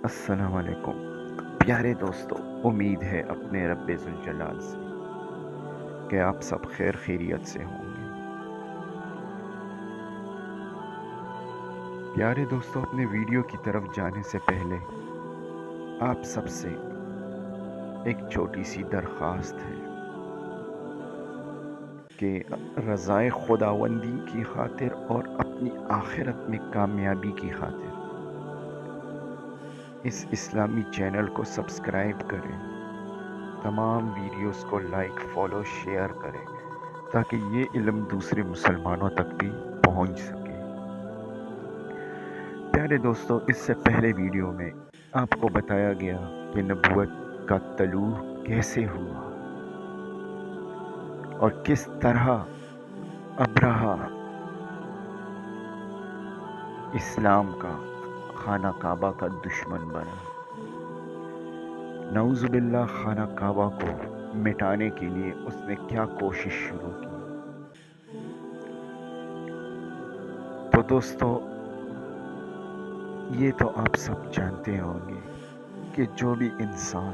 السلام علیکم پیارے دوستو، امید ہے اپنے رب ذوالجلال سے کہ آپ سب خیر خیریت سے ہوں گے۔ پیارے دوستو، اپنے ویڈیو کی طرف جانے سے پہلے آپ سب سے ایک چھوٹی سی درخواست ہے کہ رضائے خداوندی کی خاطر اور اپنی آخرت میں کامیابی کی خاطر اس اسلامی چینل کو سبسکرائب کریں، تمام ویڈیوز کو لائک، فالو، شیئر کریں تاکہ یہ علم دوسرے مسلمانوں تک بھی پہنچ سکے۔ پیارے دوستو، اس سے پہلے ویڈیو میں آپ کو بتایا گیا کہ نبوت کا طلوع کیسے ہوا اور کس طرح ابرہہ اسلام کا، خانہ کعبہ کا دشمن بنا۔ نعوذ باللہ، خانہ کعبہ کو مٹانے کے لیے اس نے کیا کوشش شروع کی۔ تو دوستو، یہ تو آپ سب جانتے ہوں گے کہ جو بھی انسان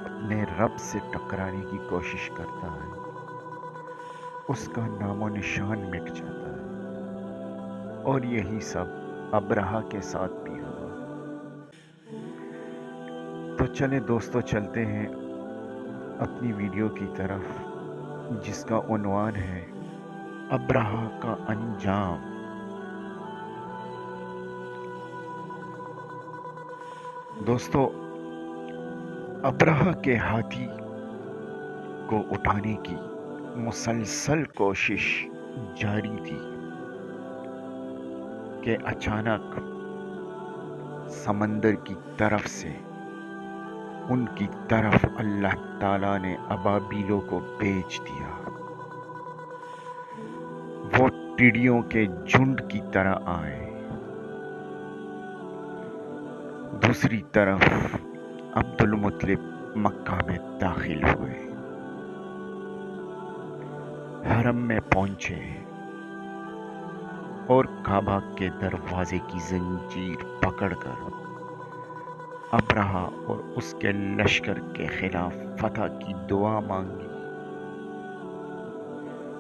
اپنے رب سے ٹکرانے کی کوشش کرتا ہے اس کا نام و نشان مٹ جاتا ہے، اور یہی سب ابرہہ کے ساتھ بھی ہوا۔ تو چلے دوستو، چلتے ہیں اپنی ویڈیو کی طرف جس کا عنوان ہے ابرہہ کا انجام۔ دوستو، ابرہہ کے ہاتھی کو اٹھانے کی مسلسل کوشش جاری تھی کہ اچانک سمندر کی طرف سے ان کی طرف اللہ تعالیٰ نے ابابیلوں کو بھیج دیا۔ وہ ٹڈیوں کے جھنڈ کی طرح آئے۔ دوسری طرف عبد المطلب مکہ میں داخل ہوئے، حرم میں پہنچے اور کعبہ کے دروازے کی زنجیر پکڑ کر ابرہہ اور اس کے لشکر کے خلاف فتح کی دعا مانگی۔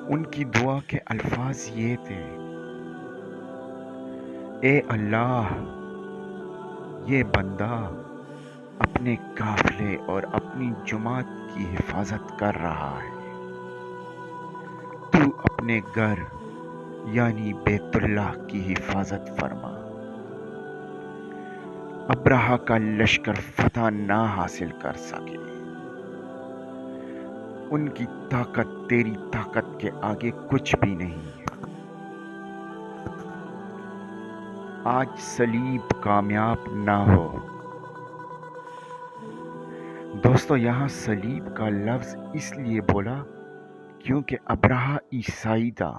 ان کی دعا کے الفاظ یہ تھے: اے اللہ، یہ بندہ اپنے قافلے اور اپنی جماعت کی حفاظت کر رہا ہے، تو اپنے گھر یعنی بیت اللہ کی حفاظت فرما۔ ابرہہ کا لشکر فتح نہ حاصل کر سکے، ان کی طاقت تیری طاقت کے آگے کچھ بھی نہیں ہے۔ آج صلیب کامیاب نہ ہو۔ دوستو، یہاں صلیب کا لفظ اس لیے بولا کیونکہ ابرہہ عیسائی تھا،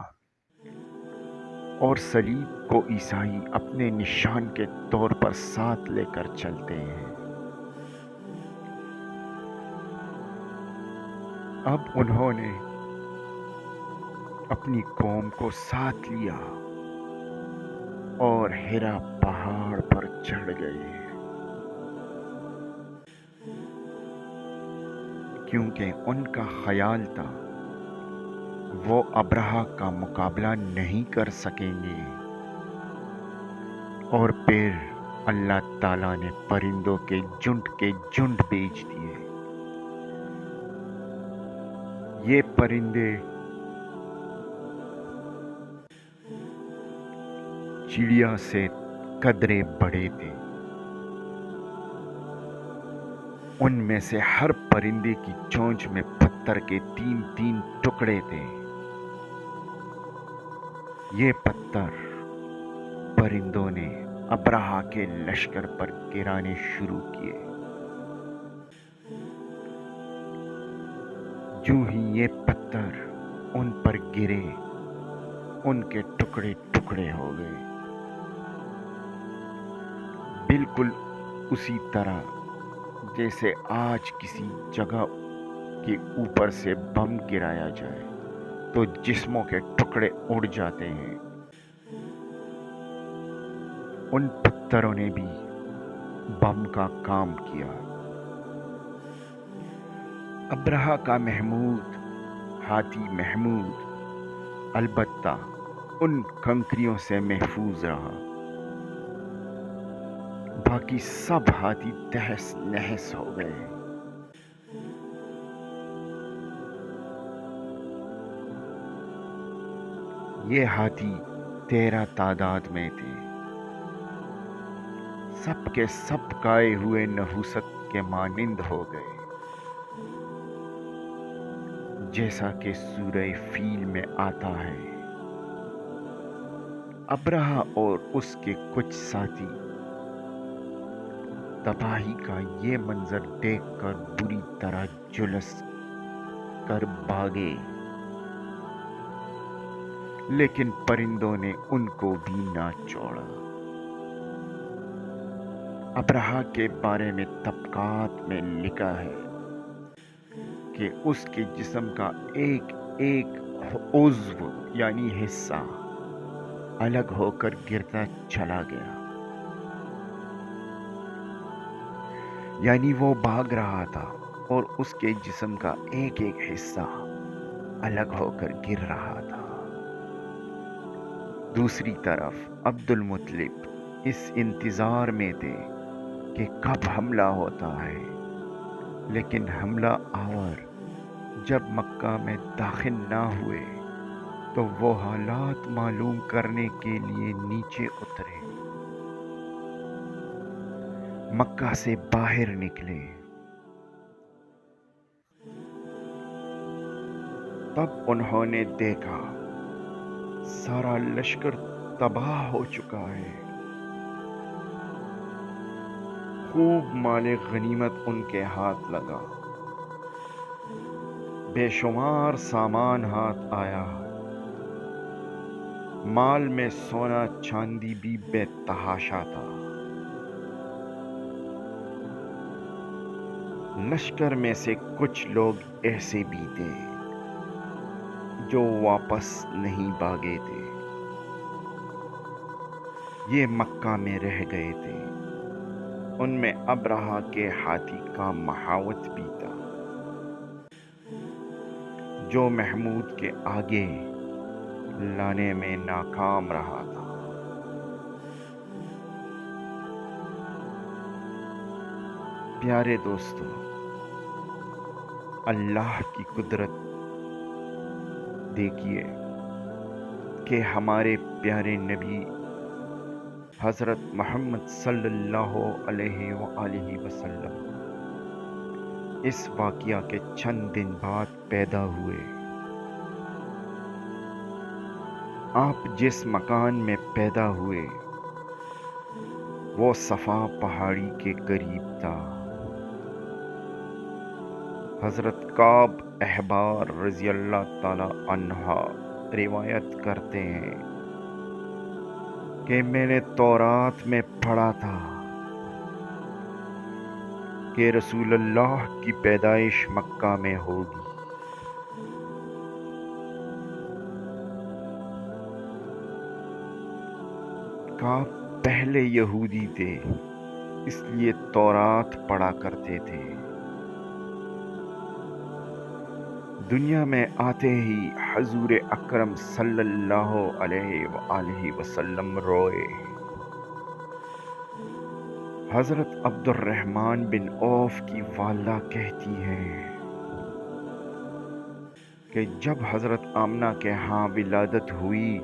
اور صلیب کو عیسائی اپنے نشان کے طور پر ساتھ لے کر چلتے ہیں۔ اب انہوں نے اپنی قوم کو ساتھ لیا اور ہرا پہاڑ پر چڑھ گئے، کیونکہ ان کا خیال تھا وہ ابرہہ کا مقابلہ نہیں کر سکیں گے۔ اور پھر اللہ تعالیٰ نے پرندوں کے جھنڈ بھیج دیے۔ یہ پرندے چڑیا سے قدرے بڑے تھے، ان میں سے ہر پرندے کی چونچ میں پتھر کے 3 ٹکڑے تھے۔ یہ پتھر پرندوں نے ابرہہ کے لشکر پر گرانے شروع کیے۔ جو ہی یہ پتھر ان پر گرے، ان کے ٹکڑے ٹکڑے ہو گئے، بالکل اسی طرح جیسے آج کسی جگہ کے اوپر سے بم گرایا جائے تو جسموں کے ٹکڑے اڑ جاتے ہیں۔ ان پتھروں نے بھی بم کا کام کیا۔ ابرہہ کا محمود، ہاتھی محمود، البتہ ان کنکریوں سے محفوظ رہا، باقی سب ہاتھی تہس نہس ہو گئے۔ یہ ہاتھی 13 تعداد میں تھے، سب کے سب گائے ہوئے نحوست کے مانند ہو گئے، جیسا کہ سورہ فیل میں آتا ہے۔ ابرہہ اور اس کے کچھ ساتھی تباہی کا یہ منظر دیکھ کر بری طرح جھلس کر بھاگے، لیکن پرندوں نے ان کو بھی نہ چھوڑا۔ ابرہہ کے بارے میں طبقات میں لکھا ہے کہ اس کے جسم کا ایک ایک عضو یعنی حصہ الگ ہو کر گرتا چلا گیا، یعنی وہ بھاگ رہا تھا اور اس کے جسم کا ایک ایک حصہ الگ ہو کر گر رہا تھا۔ دوسری طرف عبد المطلب اس انتظار میں تھے کہ کب حملہ ہوتا ہے، لیکن حملہ آور جب مکہ میں داخل نہ ہوئے تو وہ حالات معلوم کرنے کے لیے نیچے اترے، مکہ سے باہر نکلے۔ تب انہوں نے دیکھا سارا لشکر تباہ ہو چکا ہے، خوب مال غنیمت ان کے ہاتھ لگا، بے شمار سامان ہاتھ آیا، مال میں سونا چاندی بھی بے تحاشا تھا۔ لشکر میں سے کچھ لوگ ایسے بھی تھے جو واپس نہیں بھاگے تھے، یہ مکہ میں رہ گئے تھے۔ ان میں ابرہہ کے ہاتھی کا محاوت بھی تھا، جو محمود کے آگے لانے میں ناکام رہا تھا۔ پیارے دوستو، اللہ کی قدرت دیکھیے کہ ہمارے پیارے نبی حضرت محمد صلی اللہ علیہ وآلہ وسلم اس واقعہ کے چند دن بعد پیدا ہوئے۔ آپ جس مکان میں پیدا ہوئے وہ صفا پہاڑی کے قریب تھا۔ حضرت کعب احبار رضی اللہ تعالی عنہ روایت کرتے ہیں کہ میں نے تورات میں پڑھا تھا کہ رسول اللہ کی پیدائش مکہ میں ہوگی۔ کعب پہلے یہودی تھے، اس لیے تورات پڑھا کرتے تھے۔ دنیا میں آتے ہی حضور اکرم صلی اللہ علیہ وآلہ وسلم روئے۔ حضرت عبد الرحمن بن عوف کی والدہ کہتی ہیں کہ جب حضرت آمنہ کے ہاں ولادت ہوئی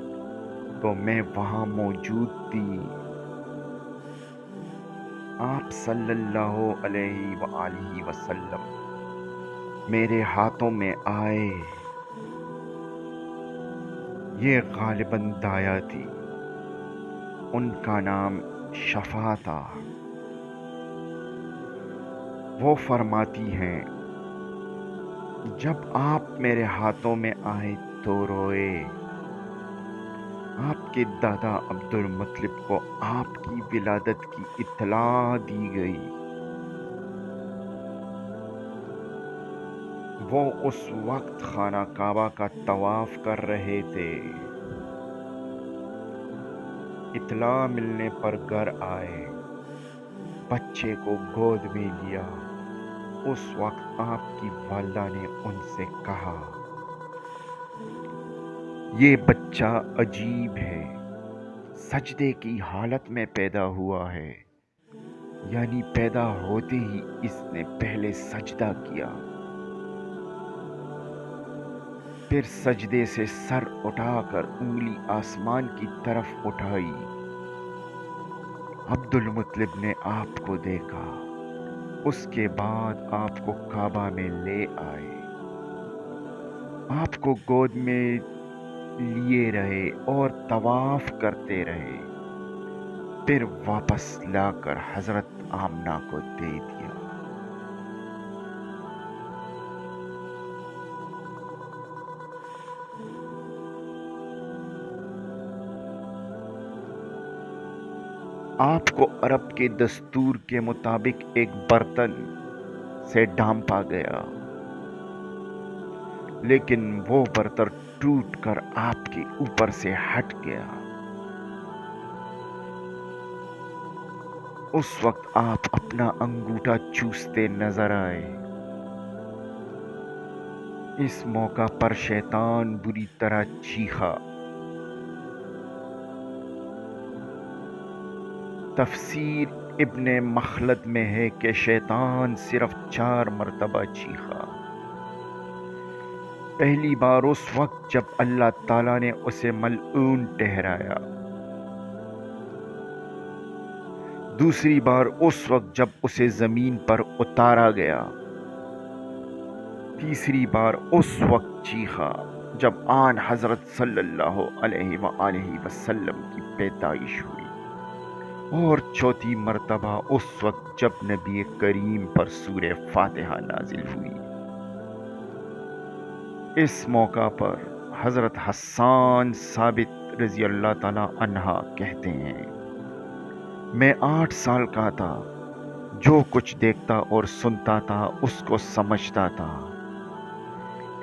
تو میں وہاں موجود تھی۔ آپ صلی اللہ علیہ وآلہ وسلم میرے ہاتھوں میں آئے۔ یہ غالباً دایا تھی، ان کا نام شفا تھا۔ وہ فرماتی ہیں جب آپ میرے ہاتھوں میں آئے تو روئے۔ آپ کے دادا عبد المطلب کو آپ کی ولادت کی اطلاع دی گئی۔ وہ اس وقت خانہ کعبہ کا طواف کر رہے تھے۔ اطلاع ملنے پر گھر آئے بچے کو گود میں لیا، اس وقت آپ کی والدہ نے ان سے کہا، یہ بچہ عجیب ہے، سجدے کی حالت میں پیدا ہوا ہے، یعنی پیدا ہوتے ہی اس نے پہلے سجدہ کیا، پھر سجدے سے سر اٹھا کر انگلی آسمان کی طرف اٹھائی۔ عبد المطلب نے آپ کو دیکھا، اس کے بعد آپ کو کعبہ میں لے آئے، آپ کو گود میں لیے رہے اور طواف کرتے رہے، پھر واپس لا کر حضرت آمنہ کو دے دیا۔ آپ کو عرب کے دستور کے مطابق ایک برتن سے ڈھانپا گیا، لیکن وہ برتن ٹوٹ کر آپ کے اوپر سے ہٹ گیا۔ اس وقت آپ اپنا انگوٹھا چوستے نظر آئے۔ اس موقع پر شیطان بری طرح چیخا۔ تفسیر ابن مخلد میں ہے کہ شیطان صرف 4 مرتبہ چیخا۔ پہلی بار اس وقت جب اللہ تعالیٰ نے اسے ملعون ٹھہرایا، دوسری بار اس وقت جب اسے زمین پر اتارا گیا، تیسری بار اس وقت چیخا جب آن حضرت صلی اللہ علیہ وآلہ وسلم کی پیدائش ہوئی، اور چوتھی مرتبہ اس وقت جب نبی کریم پر سورہ فاتحہ نازل ہوئی۔ اس موقع پر حضرت حسان ثابت رضی اللہ تعالی عنہ کہتے ہیں، میں 8 سال کا تھا، جو کچھ دیکھتا اور سنتا تھا اس کو سمجھتا تھا۔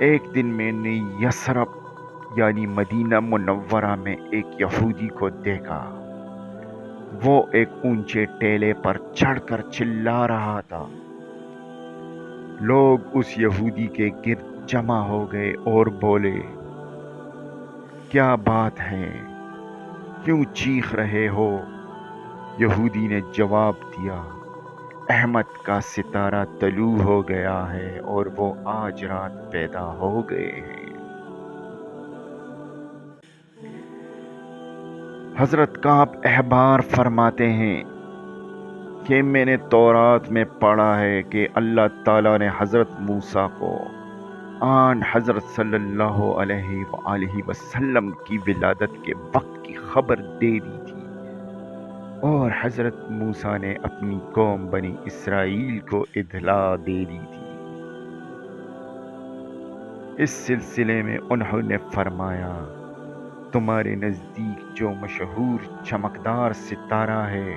ایک دن میں نے یثرب یعنی مدینہ منورہ میں ایک یہودی کو دیکھا، وہ ایک اونچے ٹیلے پر چڑھ کر چلا رہا تھا۔ لوگ اس یہودی کے گرد جمع ہو گئے اور بولے، کیا بات ہے، کیوں چیخ رہے ہو؟ یہودی نے جواب دیا، احمد کا ستارہ طلوع ہو گیا ہے اور وہ آج رات پیدا ہو گئے ہیں۔ حضرت کعب احبار فرماتے ہیں کہ میں نے تورات میں پڑھا ہے کہ اللہ تعالیٰ نے حضرت موسیٰ کو آن حضرت صلی اللہ علیہ وآلہ وسلم کی ولادت کے وقت کی خبر دے دی تھی، اور حضرت موسیٰ نے اپنی قوم بنی اسرائیل کو اطلاع دے دی تھی۔ اس سلسلے میں انہوں نے فرمایا، تمہارے نزدیک جو مشہور چمکدار ستارہ ہے،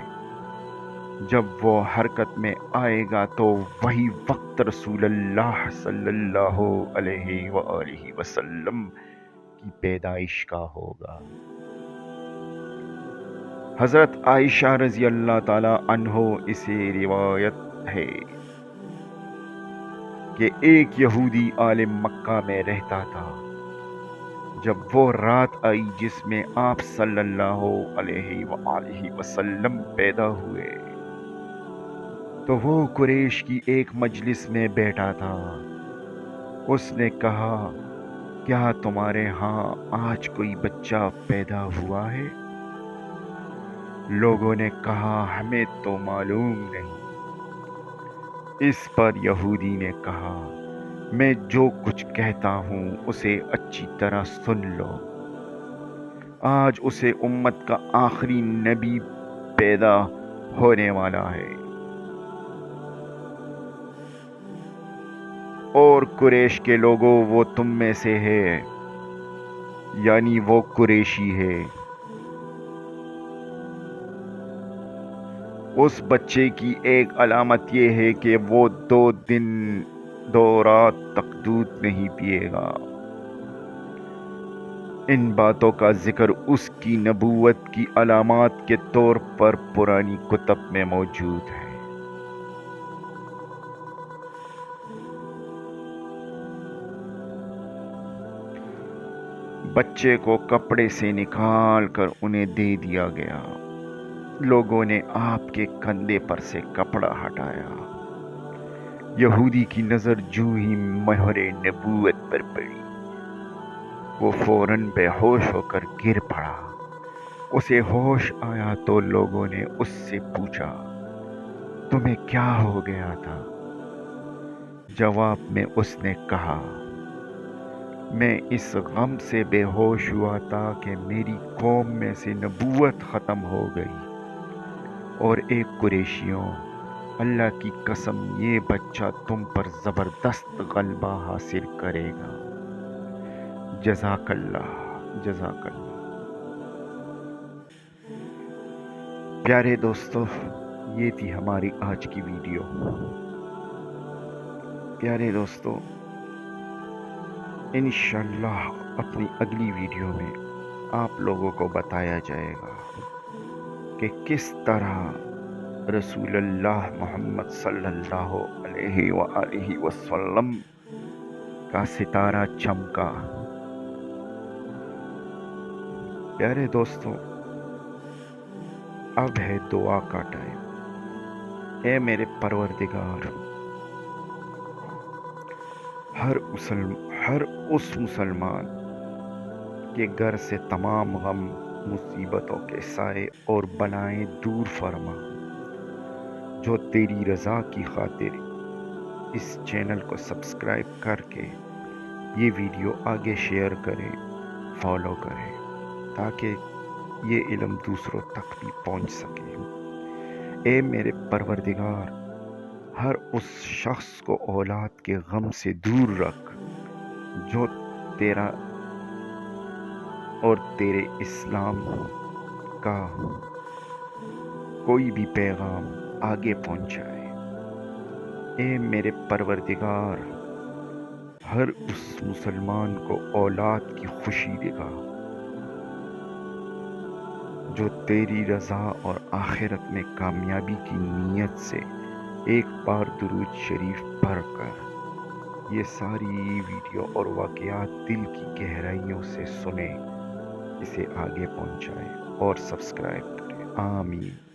جب وہ حرکت میں آئے گا تو وہی وقت رسول اللہ صلی اللہ علیہ وآلہ وسلم کی پیدائش کا ہوگا۔ حضرت عائشہ رضی اللہ تعالی عنہ اسے روایت ہے کہ ایک یہودی عالم مکہ میں رہتا تھا۔ جب وہ رات آئی جس میں آپ صلی اللہ علیہ وآلہ وسلم پیدا ہوئے، تو وہ قریش کی ایک مجلس میں بیٹھا تھا۔ اس نے کہا، کیا تمہارے ہاں آج کوئی بچہ پیدا ہوا ہے؟ لوگوں نے کہا، ہمیں تو معلوم نہیں۔ اس پر یہودی نے کہا، میں جو کچھ کہتا ہوں اسے اچھی طرح سن لو۔ آج اسے امت کا آخری نبی پیدا ہونے والا ہے، اور قریش کے لوگوں وہ تم میں سے ہے، یعنی وہ قریشی ہے۔ اس بچے کی ایک علامت یہ ہے کہ وہ 2 دن 2 رات تک دودھ نہیں پیے گا۔ ان باتوں کا ذکر اس کی نبوت کی علامات کے طور پر پرانی کتب میں موجود ہے۔ بچے کو کپڑے سے نکال کر انہیں دے دیا گیا۔ لوگوں نے آپ کے کندھے پر سے کپڑا ہٹایا۔ یہودی کی نظر جو ہی مہر نبوت پر پڑی، وہ فوراً بے ہوش ہو کر گر پڑا۔ اسے ہوش آیا تو لوگوں نے اس سے پوچھا، تمہیں کیا ہو گیا تھا؟ جواب میں اس نے کہا، میں اس غم سے بے ہوش ہوا تھا کہ میری قوم میں سے نبوت ختم ہو گئی، اور اے قریشیوں، اللہ کی قسم یہ بچہ تم پر زبردست غلبہ حاصل کرے گا۔ جزاک اللہ، جزاک اللہ۔ پیارے دوستو، یہ تھی ہماری آج کی ویڈیو۔ پیارے دوستو، انشاءاللہ اپنی اگلی ویڈیو میں آپ لوگوں کو بتایا جائے گا کہ کس طرح رسول اللہ محمد صلی اللہ علیہ وآلہ وسلم کا ستارہ چمکا۔ پیارے دوستو، اب ہے دعا کا ٹائم۔ اے میرے پروردگار، ہر اس مسلمان کے گھر سے تمام غم، مصیبتوں کے سائے اور بلائیں دور فرما، جو تیری رضا کی خاطر اس چینل کو سبسکرائب کر کے یہ ویڈیو آگے شیئر کریں، فالو کریں، تاکہ یہ علم دوسروں تک بھی پہنچ سکے۔ اے میرے پروردگار، ہر اس شخص کو اولاد کے غم سے دور رکھ جو تیرا اور تیرے اسلام کا کوئی بھی پیغام آگے پہنچائے۔ اے میرے پروردگار، ہر اس مسلمان کو اولاد کی خوشی دکھا جو تیری رضا اور آخرت میں کامیابی کی نیت سے ایک بار درود شریف پڑھ کر یہ ساری ویڈیو اور واقعات دل کی گہرائیوں سے سنیں، اسے آگے پہنچائیں اور سبسکرائب کریں۔ آمین۔